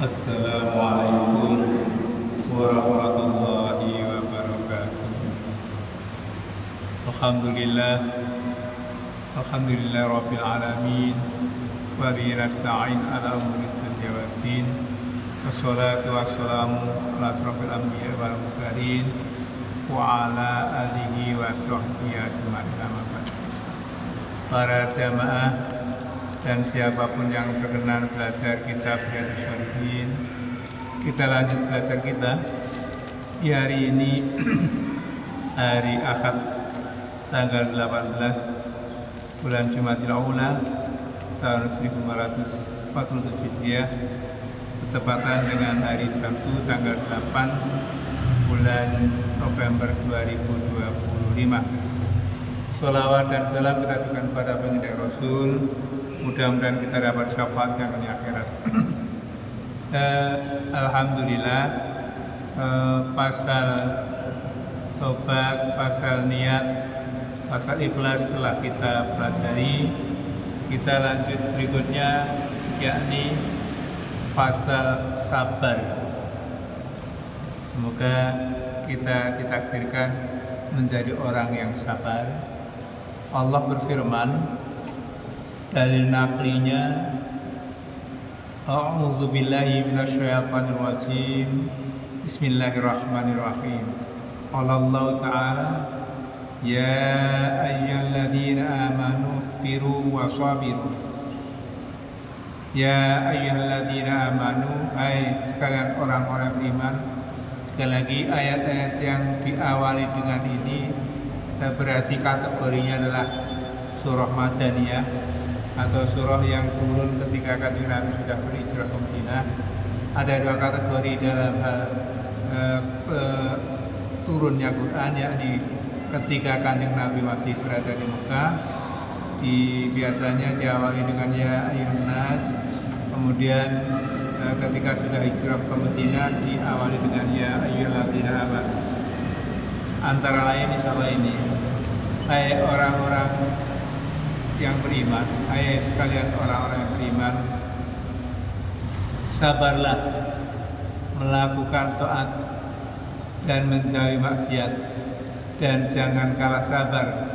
Assalamualaikum warahmatullahi wabarakatuh. Alhamdulillah Rabbil alamin. Wa bihi nasta'in ala umuri dunya waddin. Wassalatu wassalamu ala asrofil anbiya wal mursalin wa ala alihi wa sahbihi ajma'in. Para jamaah dan siapapun yang berkenan belajar kitab Riyadhus Shalihin, kita lanjut belajar kita di hari ini, hari Ahad tanggal 18 bulan Jumadil Ula tahun 1447 Hijriah, bertepatan dengan hari Sabtu tanggal 8 bulan November 2025. Sholawat dan salam kita aturkan kepada baginda Rasul. Mudah-mudahan kita dapat syafaatnya di akhirat. Alhamdulillah, pasal tobat, pasal niat, pasal ikhlas telah kita pelajari. Kita lanjut berikutnya, yakni pasal sabar. Semoga kita ditakdirkan menjadi orang yang sabar. Allah berfirman, dalil naklinya, a'udzu billahi minasyaitonir rajim. Bismillahirrahmanirrahim. Qala Allah Ta'ala, ya ayyuhalladzina amanu sabiru wa sabiru. Ya ayyuhalladzina amanu, hai sekalian orang-orang beriman. Sekali lagi ayat-ayat yang diawali dengan ini berarti kategorinya adalah surah Madaniyah atau surah yang turun ketika Kanjeng Nabi sudah berhijrah ke Madinah. Ada dua kategori dalam hal turunnya Quran, yakni ketika Kanjeng Nabi masih berada di Mekah, biasanya diawali dengan ya ayyuhan nas, kemudian ketika sudah hijrah ke Madinah diawali dengan ya ayyuhalladzina amanu. Antara lain insyaallah ini, hai orang-orang yang beriman, hai sekalian orang-orang yang beriman, sabarlah melakukan taat dan menjauhi maksiat, dan jangan kalah sabar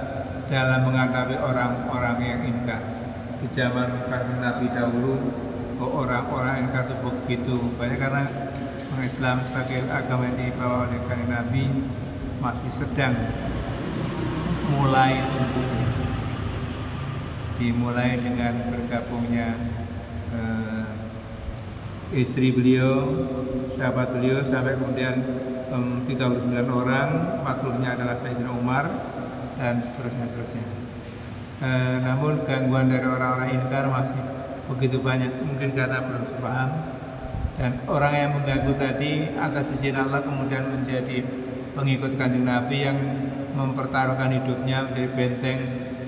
dalam menghadapi orang-orang yang ingkar. Di zaman Nabi dahulu, orang-orang ingkar itu begitu banyak karena Islam sebagai agama yang dibawa oleh Kanjeng Nabi masih sedang mulai tumbuh. Dimulai dengan bergabungnya istri beliau, sahabat beliau, sampai kemudian 39 orang, makhluknya adalah Sayyidina Umar, dan seterusnya. Namun gangguan dari orang-orang ingkar masih begitu banyak, mungkin karena belum sepaham. Dan orang yang mengganggu tadi atas izin Allah kemudian menjadi pengikut Kanjeng Nabi yang mempertaruhkan hidupnya menjadi benteng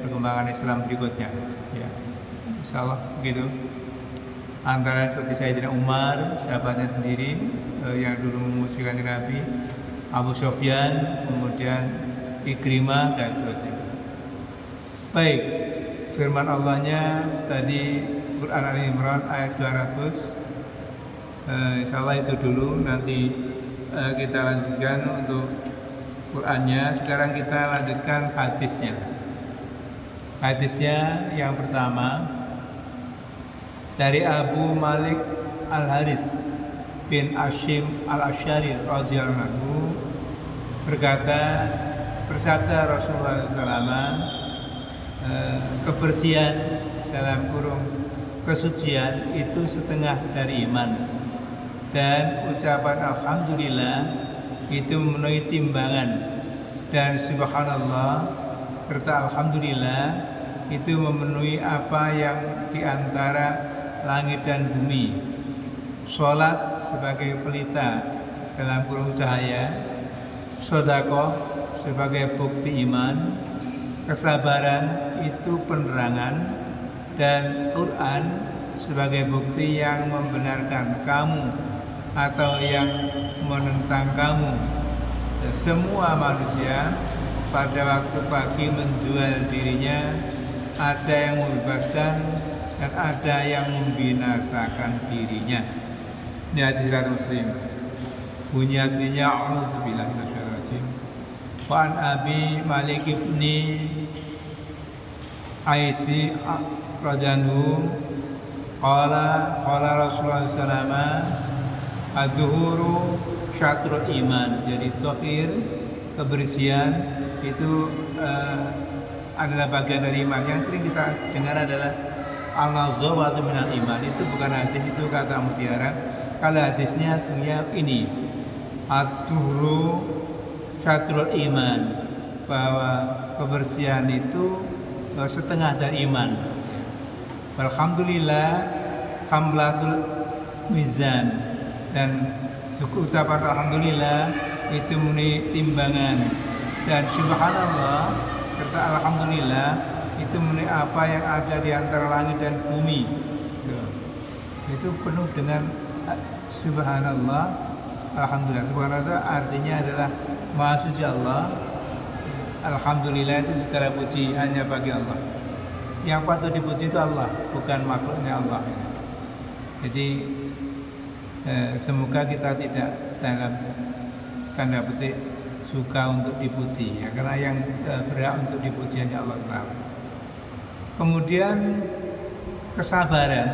perkembangan Islam berikutnya. Ya, insyaallah begitu. Antara seperti Sayyidina Umar, sahabatnya sendiri yang dulu memusuhi Kanjeng Nabi, Abu Sufyan, kemudian Ikrimah, dan seterusnya. Baik, firman Allahnya tadi Quran Al-Imran ayat 200. Insyaallah itu dulu, nanti kita lanjutkan untuk Qurannya. Sekarang kita lanjutkan hadisnya. Hadisnya yang pertama dari Abu Malik Al-Haris bin Hashim Al-Asy'ari radhiyallahu anhu berkata, bersabda Rasulullah SAW, kebersihan dalam kurung kesucian itu setengah dari iman, dan ucapan alhamdulillah itu memenuhi timbangan, dan subhanallah serta alhamdulillah itu memenuhi apa yang diantara langit dan bumi. Sholat sebagai pelita dalam kurung cahaya, sedekah sebagai bukti iman, kesabaran itu penerangan, dan Quran sebagai bukti yang membenarkan kamu atau yang menentang kamu. Semua manusia pada waktu pagi menjual dirinya, ada yang membebaskan dan ada yang membinasakan dirinya. Ini hadis riwayat Muslim. Bunyi aslinya a'udzubillahi minasyaitonir rajim. Wa an Abi Malik ibn Aisi radhiyallahu qala Rasulullah sallallahu alaihi wasallam ad-duhuru syatrul iman. Jadi tahir, kebersihan itu adalah bagian dari iman. Yang sering kita dengar adalah al-nazawatu minal iman. Itu bukan hadis, itu kata mutiara. Kalau hadisnya aslinya ini ad-duhuru syatrul iman, bahwa kebersihan itu setengah dari iman. Alhamdulillah hamlatul mizan, dan ucapan alhamdulillah itu memenuhi timbangan, dan subhanallah serta alhamdulillah itu memenuhi apa yang ada di antara langit dan bumi. Itu penuh dengan subhanallah, alhamdulillah. Subhanallah artinya adalah maha suci Allah. Alhamdulillah itu segala puji hanya bagi Allah. Yang patut dipuji itu Allah, bukan makhluknya Allah. Jadi semoga kita tidak dalam tanda petik suka untuk dipuji, ya, karena yang berhak untuk dipuji hanya Allah Taala. Kemudian kesabaran,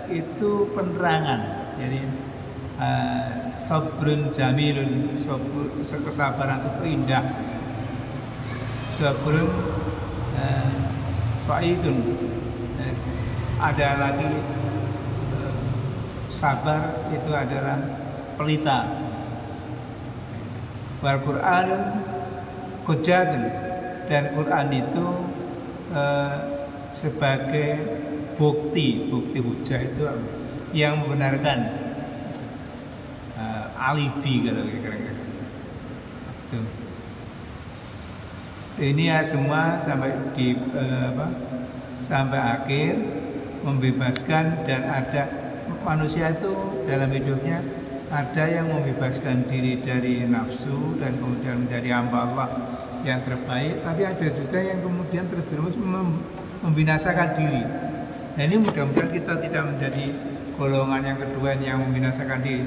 itu penerangan. Jadi sabrun jamilun, kesabaran itu indah. Sabrun sa'idun, ada lagi sabar itu adalah pelita. Wal Qur'anun hujjatun, dan Quran itu sebagai bukti hujjah itu yang membenarkan, alibi kalau kira-kira. Ini ya semua sampai di sampai akhir membebaskan, dan ada manusia itu dalam hidupnya ada yang membebaskan diri dari nafsu dan kemudian menjadi hamba Allah yang terbaik, tapi ada juga yang kemudian terjerumus membinasakan diri. Nah, ini mudah-mudahan kita tidak menjadi golongan yang kedua yang membinasakan diri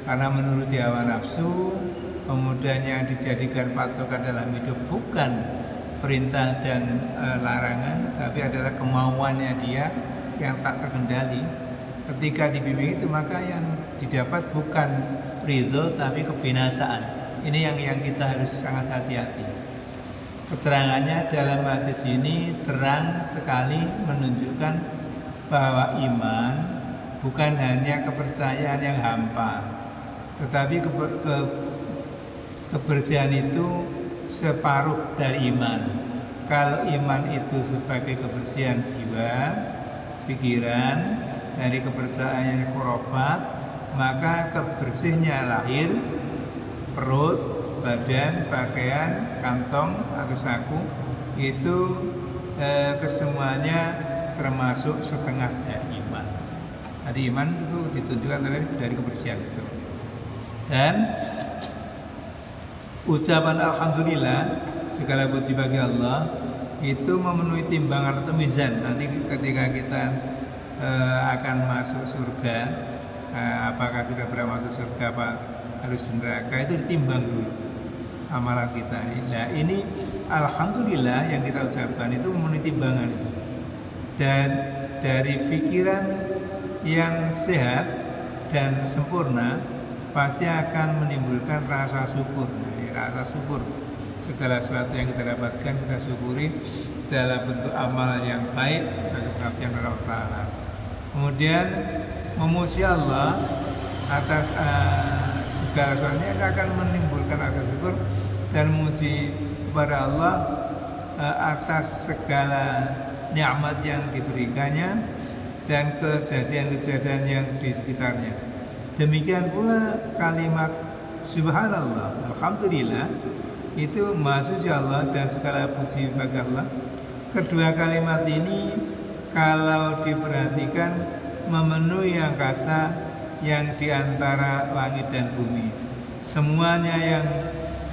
karena menuruti hawa nafsu. Kemudian yang dijadikan patokan dalam hidup bukan perintah dan larangan, tapi adalah kemauannya dia yang tak terkendali. Ketika dibimbing itu, maka yang didapat bukan ridho tapi kebinasaan. Ini yang kita harus sangat hati-hati. Keterangannya dalam hadis ini terang sekali menunjukkan bahwa iman bukan hanya kepercayaan yang hampa, tetapi kebersihan itu separuh dari iman. Kalau iman itu sebagai kebersihan jiwa, pikiran, dari kepercayaan yang khurafat, maka kebersihnya lahir, perut, badan, pakaian, kantong atau saku, itu kesemuanya termasuk setengah dari iman. Jadi iman itu ditunjukkan dari kebersihan itu. Dan ucapan alhamdulillah, segala puji bagi Allah, itu memenuhi timbangan atau mizan. Nanti ketika kita akan masuk surga, apakah kita berhak masuk surga apa harus neraka, itu ditimbang dulu amalan kita. Nah, ini alhamdulillah yang kita ucapkan itu memenuhi timbangan. Dan dari pikiran yang sehat dan sempurna pasti akan menimbulkan rasa syukur. Rasa syukur segala sesuatu yang kita dapatkan kita syukuri dalam bentuk amal yang baik dan perhatian Allah Ta'ala. Kemudian memuji Allah atas segala sesuatunya akan menimbulkan rasa syukur, dan memuji kepada Allah atas segala nikmat yang diberikannya dan kejadian-kejadian yang di sekitarnya. Demikian pula kalimat subhanallah, alhamdulillah, itu maha suci Allah dan segala puji bagi Allah. Kedua kalimat ini kalau diperhatikan memenuhi angkasa yang diantara langit dan bumi. Semuanya yang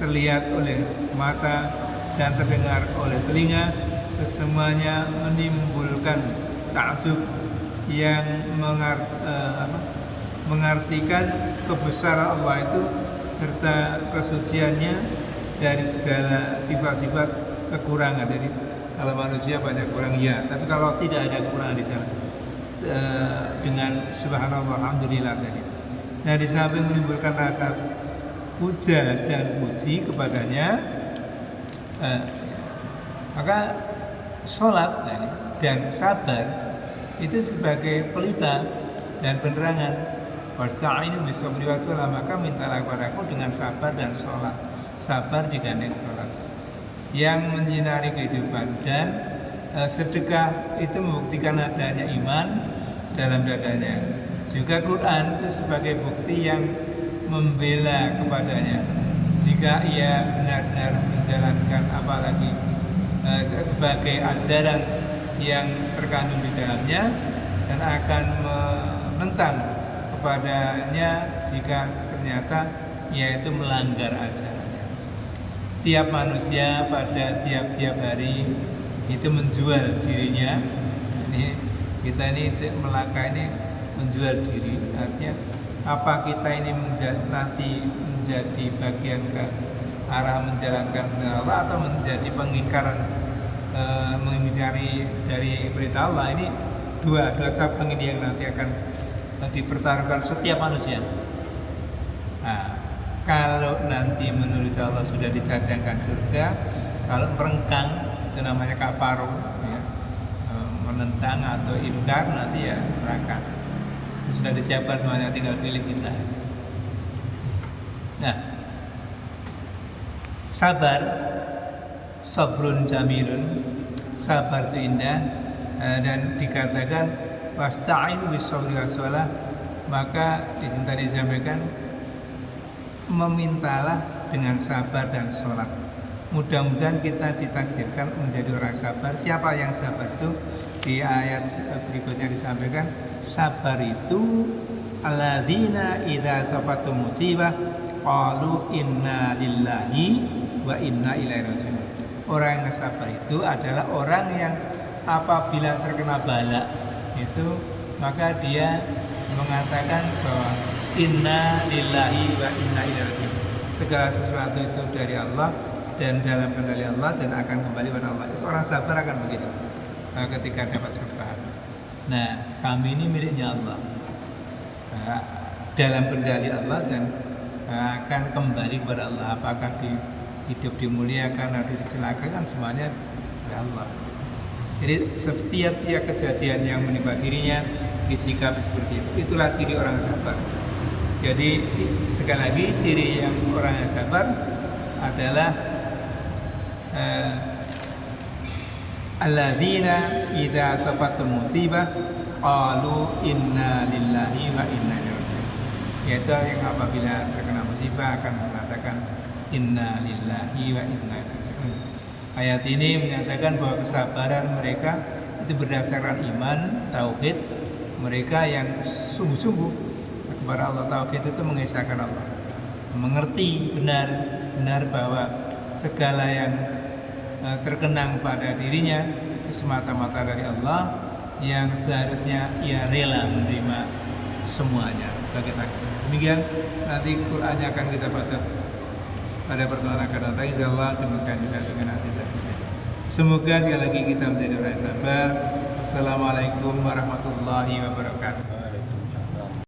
terlihat oleh mata dan terdengar oleh telinga, semuanya menimbulkan takjub yang mengartikan kebesaran Allah itu serta kesuciannya dari segala sifat-sifat kekurangan. Jadi kalau manusia banyak kurang ya, tapi kalau tidak ada kekurangan di sana dengan subhanallah alhamdulillah tadi. Nah, di samping menimbulkan rasa puja dan puji kepadanya, maka sholat dan sabar itu sebagai pelita dan penerangan. Wasta'inu bisabri wassalam, maka mintalah kepadaku dengan sabar dan sholat. Sabar digandeng sholat yang menyinari kehidupan, dan sedekah itu membuktikan adanya iman dalam dadanya. Juga Quran itu sebagai bukti yang membela kepadanya jika ia benar-benar menjalankan, apalagi sebagai ajaran yang terkandung di dalamnya, dan akan menentang kepadanya jika ternyata ia itu melanggar ajarannya. Tiap manusia pada tiap-tiap hari itu menjual dirinya. Kita ini melangkah ini menjual diri, artinya apa kita ini nanti menjadi bagian ke arah menjalankan Allah atau menjadi mengingkari dari perintah Allah. Ini dua cabang ini yang nanti akan dipertaruhkan setiap manusia. Nah, kalau nanti menurut Allah sudah dicadangkan surga, kalau merengkang itu namanya kafaru, ya, menentang atau ingkar, nanti ya neraka. Sudah disiapkan semuanya, tinggal pilih kita. Nah, sabar, sabrun jamilun, sabar itu indah, dan dikatakan wasta'inu bis-sabri was-shalah, maka di sini tadi disampaikan memintalah dengan sabar dan sholat. Mudah-mudahan kita ditakdirkan menjadi orang sabar. Siapa yang sabar itu? Di ayat berikutnya disampaikan, sabar itu alladzina idza sabatum musibah qalu inna lillahi wa inna ilaihi raji'un. Orang yang sabar itu adalah orang yang apabila terkena bala itu, maka dia mengatakan bahwa inna lillahi wa inna ilaihi raji'un. Segala sesuatu itu dari Allah dan dalam kendali Allah dan akan kembali pada Allah. Itu orang sabar akan begitu ketika dapat cobaan. Nah, kami ini miliknya Allah, dalam kendali Allah dan akan kembali kepada Allah. Apakah hidup dimuliakan atau dicelakakan, semuanya dari Allah. Jadi setiap kejadian yang menimpa dirinya disikapi seperti itu. Itulah ciri orang sabar. Jadi sekali lagi, ciri yang orang yang sabar adalah alladzina idza sabatum musibah qalu inna lillahi wa inna ilaihi raji'un. Yaitu yang apabila terkena musibah akan mengatakan inna lillahi wa inna ilaihi raji'un. Ayat ini menyatakan bahwa kesabaran mereka itu berdasarkan iman, tauhid. Mereka yang sungguh-sungguh kepada Allah. Tauhid itu mengesahkan Allah, mengerti benar bahwa segala yang terkenang pada dirinya itu semata-mata dari Allah, yang seharusnya ia rela menerima semuanya sebagai takdir. Demikian nanti Qur'annya akan kita baca pada pertemuan akan datang, insyaallah. Demikian juga dengan hati saya. Semoga sekali lagi kita menjadi orang yang sabar. Assalamualaikum warahmatullahi wabarakatuh.